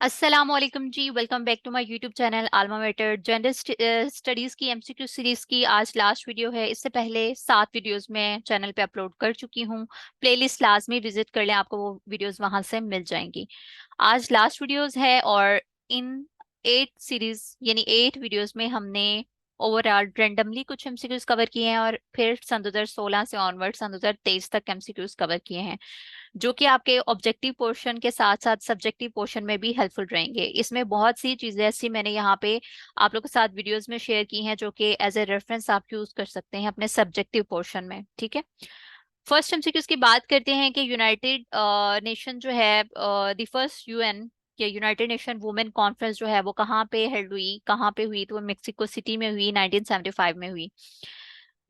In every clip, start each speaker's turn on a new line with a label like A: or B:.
A: अस्सलामुअलैकुम जी। Welcome back to my YouTube channel alma mater gender studies की MCQ series की आज लास्ट वीडियो है। इससे पहले 7 वीडियोस मैं चैनल पे अपलोड कर चुकी हूँ। प्लेलिस्ट लाजमी विजिट कर लें, आपको वो वीडियोस वहां से मिल जाएंगी। आज लास्ट वीडियोस है और इन 8 सीरीज यानी 8 वीडियोस में हमने ओवरऑल रेंडमली कुछ एमसीक्यूज कवर किए हैं और फिर सन 2016 से ऑनवर्ड सन 2023 तक एमसीक्यूज कवर किए हैं, जो कि आपके ऑब्जेक्टिव पोर्शन के साथ साथ सब्जेक्टिव पोर्शन में भी हेल्पफुल रहेंगे। इसमें बहुत सी चीजें ऐसी मैंने यहाँ पे आप लोगों के साथ वीडियोस में शेयर की हैं जो कि एज ए रेफरेंस आप यूज कर सकते हैं अपने सब्जेक्टिव पोर्शन में। ठीक है, फर्स्ट एमसीक्यूज की बात करते हैं कि यूनाइटेड नेशन जो है, द फर्स्ट यूएन या यूनाइटेड नेशन वुमेन कॉन्फ्रेंस जो है वो कहाँ पे हेल्ड हुई, कहाँ पे हुई? तो वो मेक्सिको सिटी में हुई, 1975 में हुई।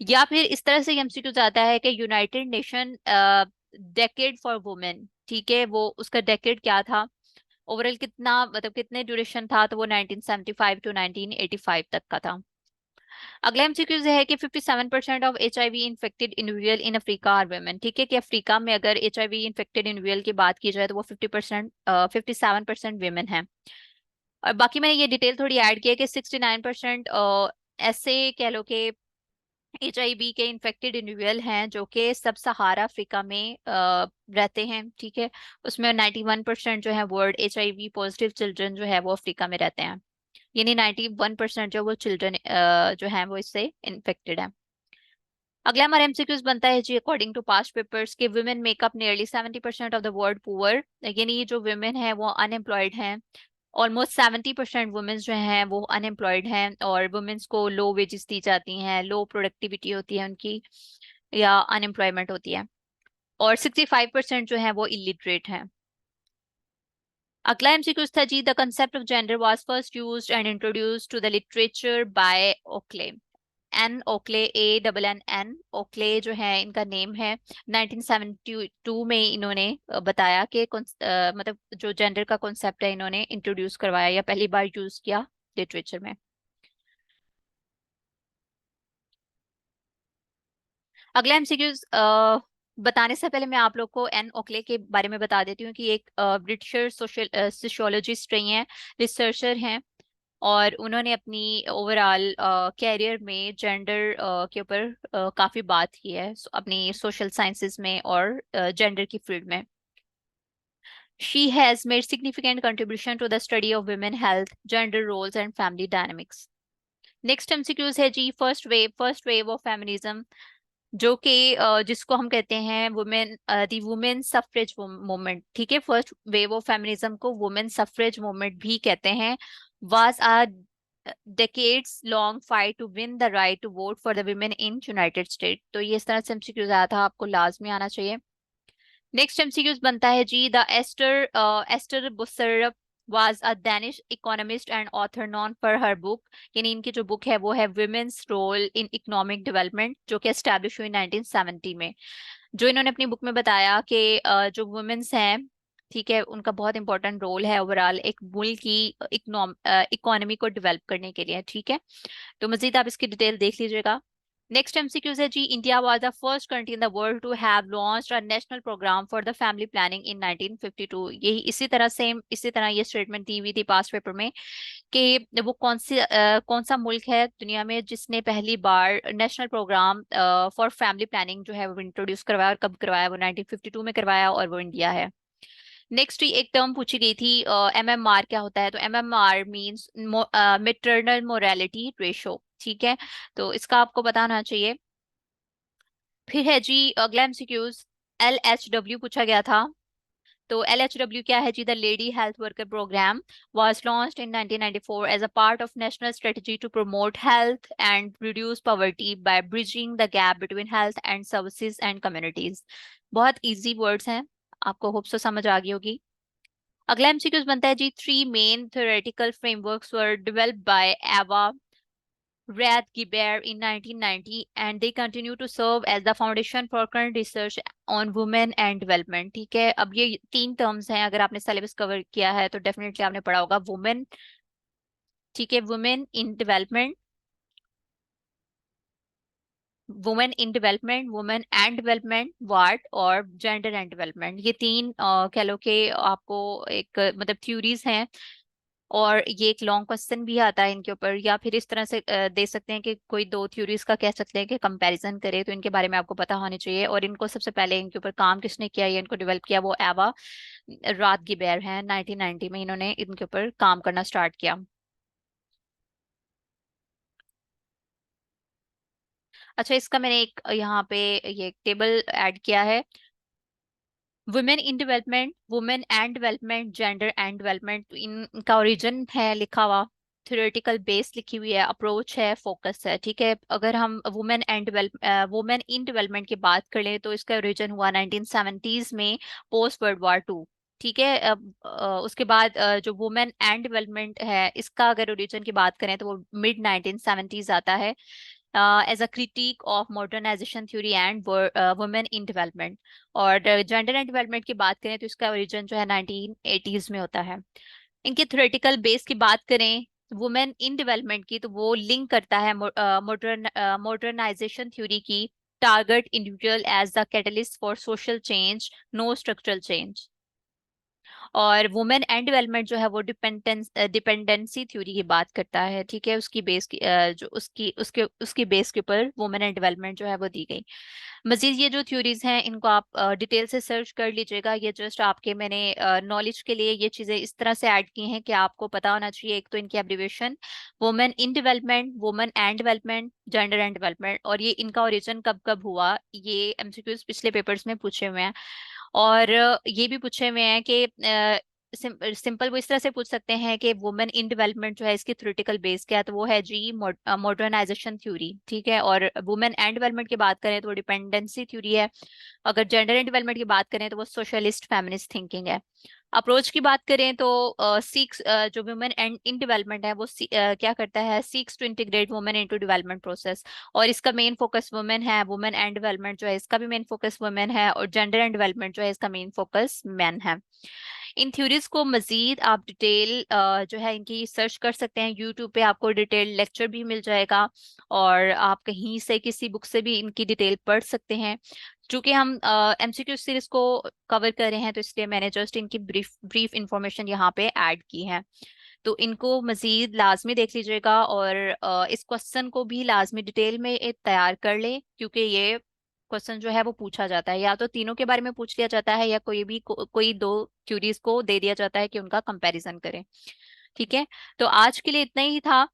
A: या फिर इस तरह से एमसीक्यू आता है कि United nation decade for women, ठीक है, वो उसका डेकेड क्या था, ओवरऑल कितना, मतलब कितने ड्यूरेशन था, तो वो 1975 टू 1985 तक का था। अगला एमसीक्यू है कि 57% of HIV infected individual in Africa are women. ठीक है, कि अफ्रीका में अगर HIV इन्फेक्टेड इंडिविजुअल की बात की जाए तो वो 57% वेमेन है। और बाकी मैंने ये डिटेल थोड़ी ऐड की है कि 69% ऐसे कह लो कि HIV के इन्फेक्टेड इंडिविजुअल हैं जो कि सब सहारा अफ्रीका में रहते हैं। ठीक है, उसमें 91% जो है वर्ल्ड HIV पॉजिटिव चिल्ड्रन जो है वो अफ्रीका में रहते हैं, यानी 91% जो वो चिल्ड्रन जो हैं वो इससे इन्फेक्टेड है। अगला हमारा एमसीक्यूज बनता है जी, अकॉर्डिंग टू पास्ट पेपर्स के women makeup nearly 70% of the world poor, यानी ये जो वुमेन है वो अनएम्प्लॉयड हैं। ऑलमोस्ट 70% वुमेन्स जो हैं वो अनएम्प्लॉयड हैं और वुमेन्स को लो वेजेस दी जाती हैं, लो प्रोडक्टिविटी होती है उनकी, या अनएम्प्लॉयमेंट होती है। और 65% जो है वो इलिटरेट हैं। अगला एमसीक्यूज था जी, the concept of gender was first used and introduced to the literature by Oakley. Ann Oakley, ANN Oakley जो है इनका नेम है। 1972 में इन्होंने बताया कि मतलब जो जेंडर का कॉन्सेप्ट है इन्होंने इंट्रोड्यूस करवाया या पहली बार यूज किया लिटरेचर में। अगला एमसीक्यूज बताने से पहले मैं आप लोग को एन ओक्ले के बारे में बता देती हूँ कि एक ब्रिटिश सोशल सोशियोलॉजिस्ट रही हैं, रिसर्चर हैं, और उन्होंने अपनी ओवरऑल कैरियर में जेंडर के ऊपर काफी बात की है, अपनी सोशल साइंसेज में और जेंडर की फील्ड में। She has made significant contribution to the study of women health, gender roles and family dynamics. Next MCQs है जी, फर्स्ट वेव ऑफ फेमिनिज्म, जो कि जिसको हम कहते हैं women the women suffrage movement. ठीक है, फर्स्ट वेव ऑफ फेमिनिज्म को वुमेन सफरेज मूवमेंट भी कहते हैं। Was a decades long fight to win the right to vote for the women in United States। तो ये इस तरह से एमसीक्यूज आया था, आपको लाजमी आना चाहिए। नेक्स्ट एमसीक्यूज बनता है जी, the Ester Boserup was a Danish economist and author known for her book, यानी इनकी जो बुक है वो है Women's Role in Economic Development, जो कि एस्टैब्लिश हुई 1970 में। जो इन्होंने अपनी बुक में बताया कि जो वुमेन्स हैं, ठीक है, उनका बहुत इंपॉर्टेंट रोल है ओवरऑल एक मुल्क की इकोनॉमी को डेवलप करने के लिए। ठीक है, तो मजीद आप इसकी डिटेल देख लीजिएगा। नेक्स्ट एमसीक्यूज है जी, India was the first country in the world to have launched a national programme for the family planning in 1952। यही इसी तरह ये स्टेटमेंट दी हुई थी पास्ट पेपर में कि वो कौन सा मुल्क है दुनिया में जिसने पहली बार national programme for family planning जो है वो इंट्रोड्यूस करवाया, और कब करवाया? वो 1952 में करवाया, और वो इंडिया है। नेक्स्ट एक टर्म पूछी गई थी, MMR क्या होता है? तो MMR means maternal morality ratio. ठीक है, तो इसका आपको बताना चाहिए। फिर है जी अगला एमसीक्यूज, LHW पूछा गया था। तो LHW क्या है जी? The lady health worker programme was launched in 1994 as a part of national strategy to promote health and reduce poverty by bridging the gap between health and services and communities। बहुत easy words हैं, आपको hope so समझ आ गई होगी। अगला MCQs बनता है जी, 3 main theoretical frameworks were developed by Ava Rath-Gibber in 1990 and they continue to serve as the foundation for current research on women and development। ठीक है, अब ये 3 टर्म्स हैं, अगर आपने सिलेबस कवर किया है तो डेफिनेटली आपने पढ़ा होगा वुमेन। ठीक है, women in development, women in development, women and development, what और जेंडर एंड डेवलपमेंट, ये तीन कह लो कि आपको एक मतलब थ्योरीज हैं। और ये एक लॉन्ग क्वेश्चन भी आता है इनके ऊपर, या फिर इस तरह से दे सकते हैं कि कोई दो थ्योरीज का कह सकते हैं कि कंपैरिजन करे, तो इनके बारे में आपको पता होनी चाहिए। और इनको सबसे पहले इनके ऊपर काम किसने किया, ये इनको डेवलप किया, वो एवा राथगेबर हैं। 1990 में इन्होंने इनके ऊपर काम करना स्टार्ट किया। अच्छा, इसका मैंने एक यहाँ पे ये टेबल ऐड किया है। Women in development, women and development, gender and development, इनका ओरिजिन है लिखा हुआ, थ्योरेटिकल बेस लिखी हुई है, अप्रोच है, फोकस है। ठीक है, अगर हम वुमेन इन डेवलपमेंट की बात कर लें तो इसका ओरिजिन हुआ 1970s में, पोस्ट वर्ल्ड वॉर टू। ठीक है, अब उसके बाद जो वुमेन एंड डेवलपमेंट है, इसका अगर ओरिजिन की बात करें तो वो मिड 1970s आता है, as a critique of modernisation theory and women in development. और जेंडर एंड डेवलपमेंट की बात करें तो इसका ओरिजिन जो है 1980s में होता है। इनके थ्योरेटिकल बेस की बात करें वुमेन इन डेवलपमेंट की, तो वो लिंक करता है मॉडर्नाइजेशन थ्योरी की, target individual as the catalyst for social change, no structural change. और वुमेन एंड डेवलपमेंट जो है वो डिपेंडेंसी थ्योरी की बात करता है। ठीक है, उसकी बेस की जो उसकी उसके उसकी बेस के ऊपर वुमेन एंड डेवलपमेंट जो है वो दी गई। मजीद ये जो थ्योरीज हैं इनको आप डिटेल से सर्च कर लीजिएगा, ये जस्ट आपके मैंने नॉलेज के लिए ये चीजें इस तरह से ऐड की हैं कि आपको पता होना चाहिए। एक तो इनकी abbreviation women in development, women and development, gender and development, और ये इनका ओरिजिन कब कब हुआ, ये एमसीक्यूज पिछले पेपर्स में पूछे हुए हैं। और ये भी पूछे हुए हैं कि सिंपल वो इस तरह से पूछ सकते हैं कि वुमेन इन डेवलपमेंट जो है इसकी थ्योरेटिकल बेस क्या है, तो वो है जी मॉडर्नाइजेशन थ्योरी। ठीक है, और वुमेन एंड डेवलपमेंट की बात करें तो वो डिपेंडेंसी थ्योरी है। अगर जेंडर एंड डेवलपमेंट की बात करें तो वो सोशलिस्ट फेमिनिस्ट थिंकिंग है। अप्रोच की बात करें तो सीक्स जो वुमेन एंड इन डेवलपमेंट है वो क्या करता है, seeks to integrate women into development process. और इसका मेन फोकस वुमेन है, वुमेन एंड डेवलपमेंट जो है इसका भी मेन फोकस वुमेन है, और जेंडर एंड डेवलपमेंट जो है इसका मेन फोकस मैन है। इन थ्योरीज को मजीद आप डिटेल जो है इनकी सर्च कर सकते हैं, यूट्यूब पे आपको डिटेल लेक्चर भी मिल जाएगा, और आप कहीं से किसी बुक से भी इनकी डिटेल पढ़ सकते हैं। चूंकि हम एमसीक्यू सीरीज को कवर कर रहे हैं तो इसलिए मैंने जस्ट इनकी ब्रीफ ब्रीफ इंफॉर्मेशन यहाँ पे ऐड की है। तो इनको मजीद लाजमी देख लीजिएगा, और इस क्वेश्चन को भी लाजमी डिटेल में तैयार कर लें, क्योंकि ये क्वेश्चन जो है वो पूछा जाता है, या तो तीनों के बारे में पूछ लिया जाता है, या कोई दो क्यूरीज को दे दिया जाता है कि उनका कंपैरिजन करें। ठीक है, तो आज के लिए इतना ही था।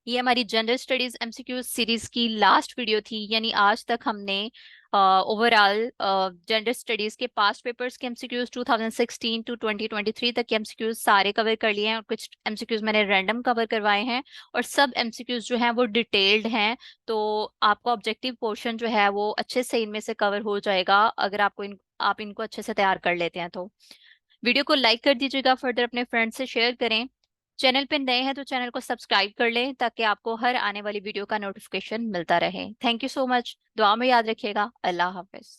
A: ये हमारी जनरल स्टडीज एमसीक्यू सीरीज की लास्ट वीडियो थी, यानी आज तक हमने ओवरऑल जनरल स्टडीज के पास्ट पेपर्स के एमसीक्यूज 2016 टू 2023 तक के एमसीक्यूज सारे कवर कर लिए हैं, और कुछ एमसीक्यूज मैंने रैंडम कवर करवाए हैं, और सब एमसीक्यूज जो हैं वो डिटेल्ड हैं। तो आपको ऑब्जेक्टिव पोर्शन जो है वो अच्छे से इनमें से कवर हो जाएगा, अगर आप इनको अच्छे से तैयार कर लेते हैं तो। वीडियो को लाइक कर दीजिएगा, फर्दर अपने फ्रेंड्स से शेयर करें। चैनल पे नए हैं तो चैनल को सब्सक्राइब कर लें, ताकि आपको हर आने वाली वीडियो का नोटिफिकेशन मिलता रहे। थैंक यू सो मच, दुआ में याद रखिएगा। अल्लाह हाफिज।